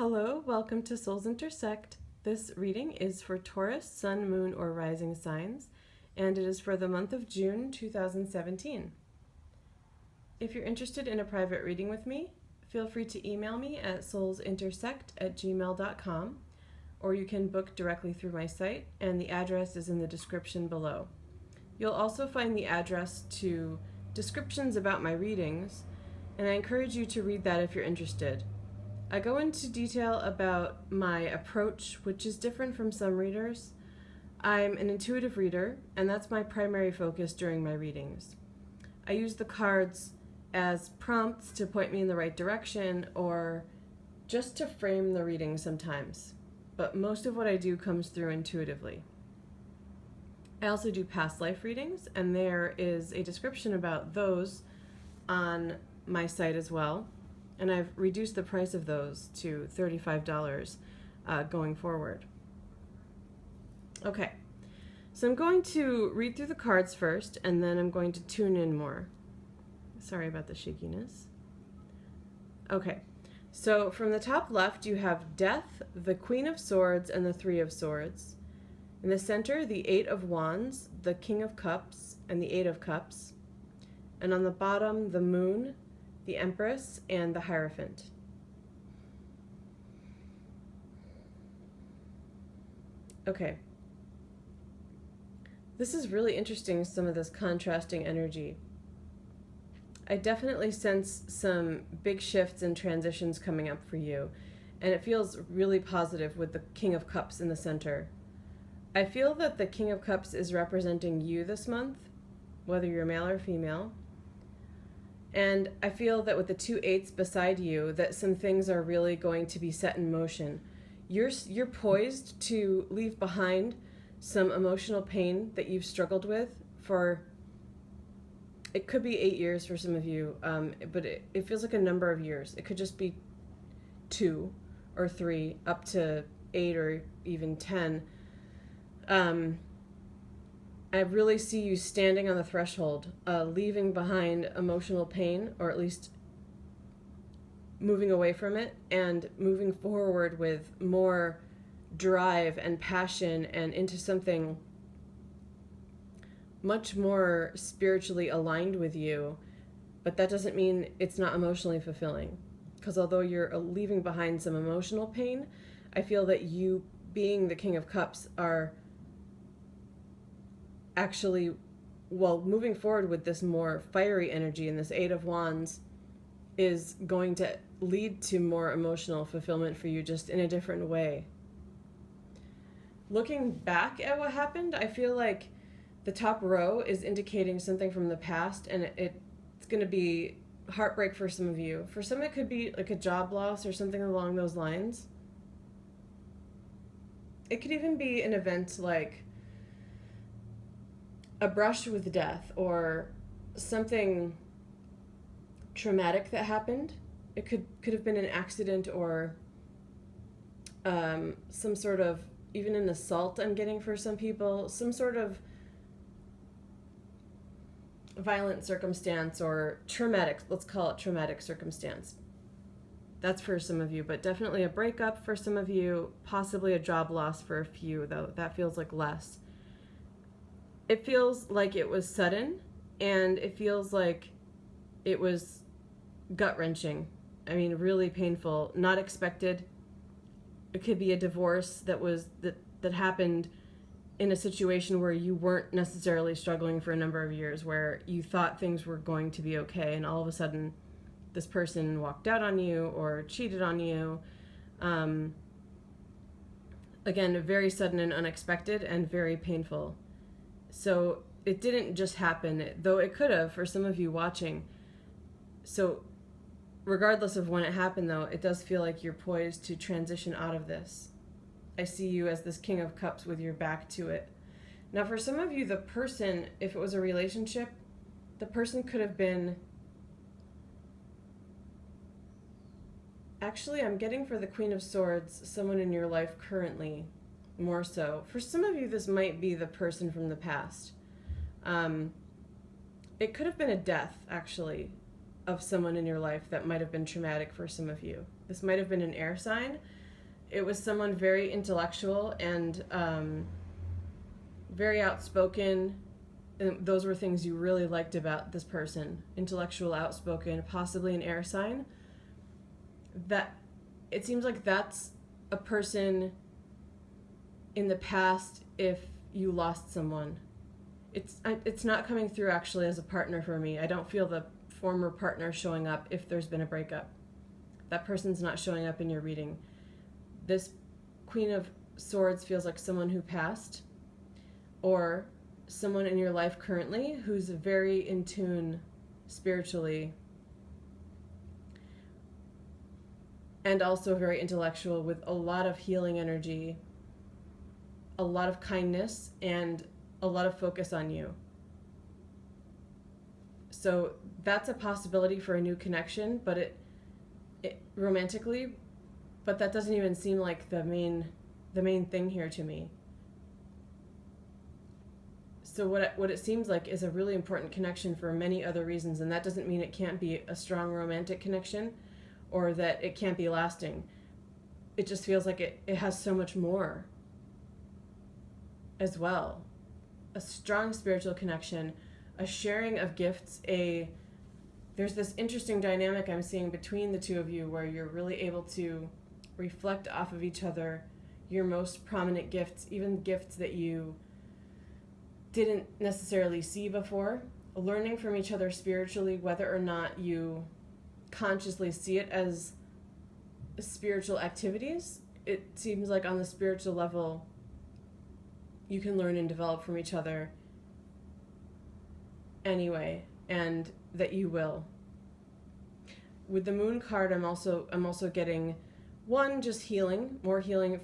Hello, welcome to Souls Intersect. This reading is for Taurus, Sun, Moon, or Rising signs, and it is for the month of June 2017. If you're interested in a private reading with me, feel free to email me at soulsintersect@gmail.com, or you can book directly through my site, and the address is in the description below. You'll also find the address to descriptions about my readings, and I encourage you to read that if you're interested. I go into detail about my approach, which is different from some readers. I'm an intuitive reader, and that's my primary focus during my readings. I use the cards as prompts to point me in the right direction or just to frame the reading sometimes, but most of what I do comes through intuitively. I also do past life readings, and there is a description about those on my site as well. And I've reduced the price of those to $35 going forward. Okay, so I'm going to read through the cards first, and then I'm going to tune in more. Sorry about the shakiness. Okay, so from the top left, you have Death, the Queen of Swords, and the Three of Swords. In the center, the Eight of Wands, the King of Cups, and the Eight of Cups. And on the bottom, the Moon, the Empress, and the Hierophant. Okay. This is really interesting, some of this contrasting energy. I definitely sense some big shifts and transitions coming up for you, and it feels really positive with the King of Cups in the center. I feel that the King of Cups is representing you this month, whether you're male or female. And I feel that with the two eights beside you, that some things are really going to be set in motion. You're poised to leave behind some emotional pain that you've struggled with for, it could be 8 years for some of you, but it feels like a number of years. It could just be 2 or 3, up to 8 or even 10. I really see you standing on the threshold, leaving behind emotional pain, or at least moving away from it and moving forward with more drive and passion and into something much more spiritually aligned with you. But that doesn't mean it's not emotionally fulfilling, because although you're leaving behind some emotional pain, I feel that you, being the King of Cups, are actually, well, moving forward with this more fiery energy, and this Eight of Wands is going to lead to more emotional fulfillment for you, just in a different way. Looking back at what happened, I feel like the top row is indicating something from the past, and it's going to be heartbreak for some of you. For some, it could be like a job loss or something along those lines. It could even be an event like a brush with death or something traumatic that happened. It could have been an accident or some sort of, even an assault I'm getting for some people, some sort of violent circumstance or traumatic, let's call it traumatic circumstance. That's for some of you, but definitely a breakup for some of you, possibly a job loss for a few, though that feels like less. It feels like it was sudden, and it feels like it was gut-wrenching. I mean, really painful, not expected. It could be a divorce that happened in a situation where you weren't necessarily struggling for a number of years, where you thought things were going to be okay, and all of a sudden this person walked out on you or cheated on you. Again, very sudden and unexpected and very painful. So it didn't just happen, though it could have for some of you watching. So regardless of when it happened, though, it does feel like you're poised to transition out of this. I see you as this King of Cups with your back to it. Now, for some of you, the person, if it was a relationship, the person could have been... Actually, I'm getting for the Queen of Swords, someone in your life currently, more so. For some of you, this might be the person from the past. It could have been a death, actually. of someone in your life that might have been traumatic for some of you. This might have been an air sign. It was someone very intellectual and very outspoken. And those were things you really liked about this person. Intellectual, outspoken, possibly an air sign. That it seems like that's a person in the past if you lost someone. It's not coming through actually as a partner for me. I don't feel the former partner showing up if there's been a breakup. That person's not showing up in your reading. This Queen of Swords feels like someone who passed, or someone in your life currently who's very in tune spiritually and also very intellectual, with a lot of healing energy, a lot of kindness, and a lot of focus on you. So that's a possibility for a new connection, but it romantically, but that doesn't even seem like the main thing here to me. So what it seems like is a really important connection for many other reasons, and that doesn't mean it can't be a strong romantic connection or that it can't be lasting. It just feels like it has so much more as well. A strong spiritual connection, a sharing of gifts, there's this interesting dynamic I'm seeing between the two of you where you're really able to reflect off of each other your most prominent gifts, even gifts that you didn't necessarily see before, learning from each other spiritually, whether or not you consciously see it as spiritual activities. It seems like on the spiritual level, you can learn and develop from each other anyway, and that you will. With the Moon card, I'm also getting one, just healing, more healing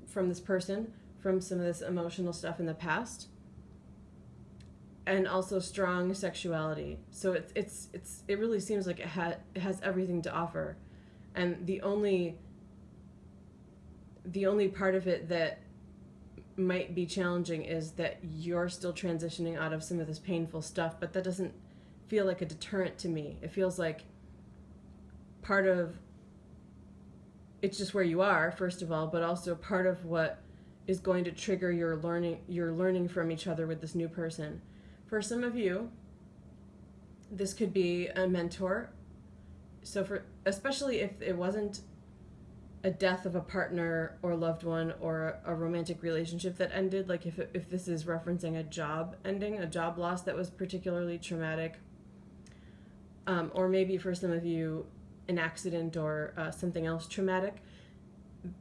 from this person, from some of this emotional stuff in the past, and also strong sexuality. So it really seems like it has everything to offer, and the only part of it that might be challenging is that you're still transitioning out of some of this painful stuff, but that doesn't feel like a deterrent to me. It feels like part of it's just where you are, first of all, but also part of what is going to trigger your learning from each other with this new person. For some of you, this could be a mentor. So especially if it wasn't a death of a partner or loved one or a romantic relationship that ended, like if this is referencing a job ending, a job loss that was particularly traumatic, or maybe for some of you an accident or something else traumatic.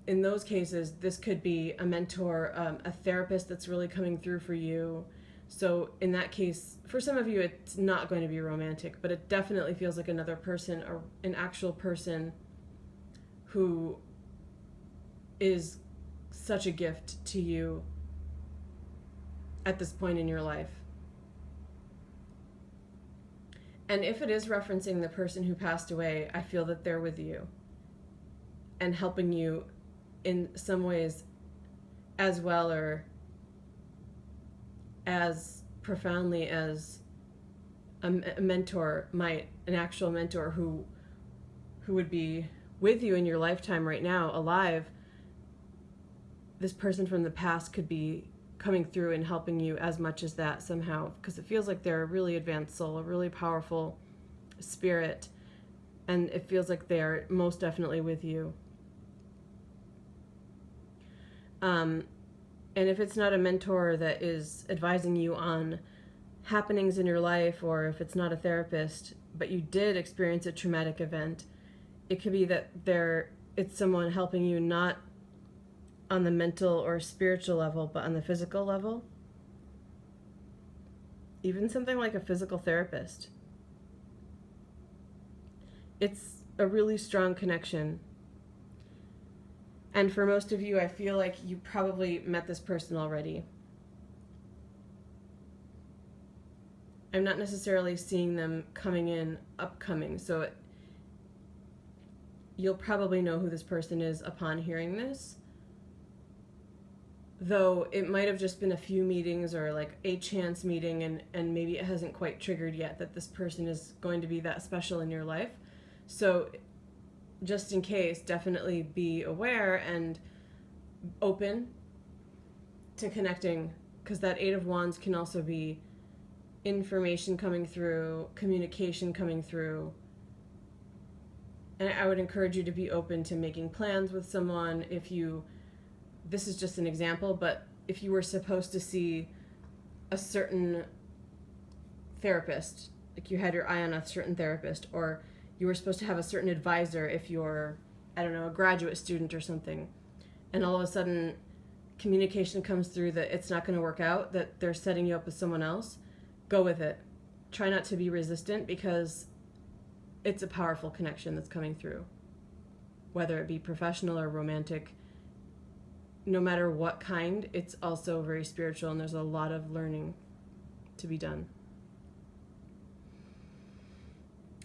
In those cases, this could be a mentor, a therapist that's really coming through for you. So in that case, for some of you, it's not going to be romantic, but it definitely feels like another person, or an actual person who is such a gift to you at this point in your life. And if it is referencing the person who passed away, I feel that they're with you and helping you in some ways as well, or as profoundly as a mentor might, an actual mentor who would be with you in your lifetime right now, alive. This person from the past could be coming through and helping you as much as that somehow, because it feels like they're a really advanced soul, a really powerful spirit, and it feels like they are most definitely with you. And if it's not a mentor that is advising you on happenings in your life, or if it's not a therapist, but you did experience a traumatic event, it could be that it's someone helping you not on the mental or spiritual level, but on the physical level. Even something like a physical therapist. It's a really strong connection. And for most of you, I feel like you probably met this person already. I'm not necessarily seeing them coming in upcoming, so you'll probably know who this person is upon hearing this. though it might have just been a few meetings or like a chance meeting, and maybe it hasn't quite triggered yet that this person is going to be that special in your life. So just in case, definitely be aware and open to connecting, because that Eight of Wands can also be information coming through, communication coming through. And I would encourage you to be open to making plans with someone. This is just an example, but if you were supposed to see a certain therapist, like you had your eye on a certain therapist, or you were supposed to have a certain advisor if you're, I don't know, a graduate student or something, and all of a sudden communication comes through that it's not going to work out, that they're setting you up with someone else, go with it. Try not to be resistant, because it's a powerful connection that's coming through, whether it be professional or romantic. No matter what kind, it's also very spiritual, and there's a lot of learning to be done.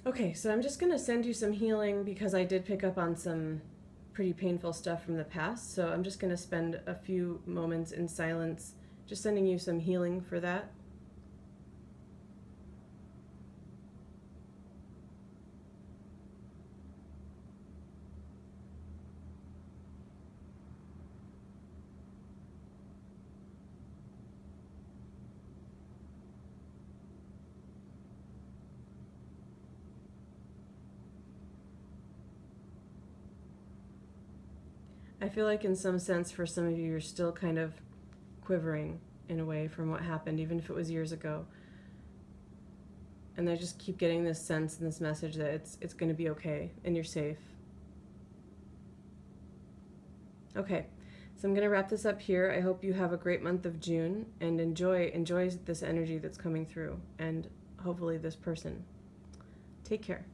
Okay, so I'm just going to send you some healing, because I did pick up on some pretty painful stuff from the past. So I'm just going to spend a few moments in silence, just sending you some healing for that. I feel like in some sense for some of you, you're still kind of quivering in a way from what happened, even if it was years ago. And I just keep getting this sense and this message that it's going to be okay and you're safe. Okay, so I'm going to wrap this up here. I hope you have a great month of June and enjoy this energy that's coming through, and hopefully this person. Take care.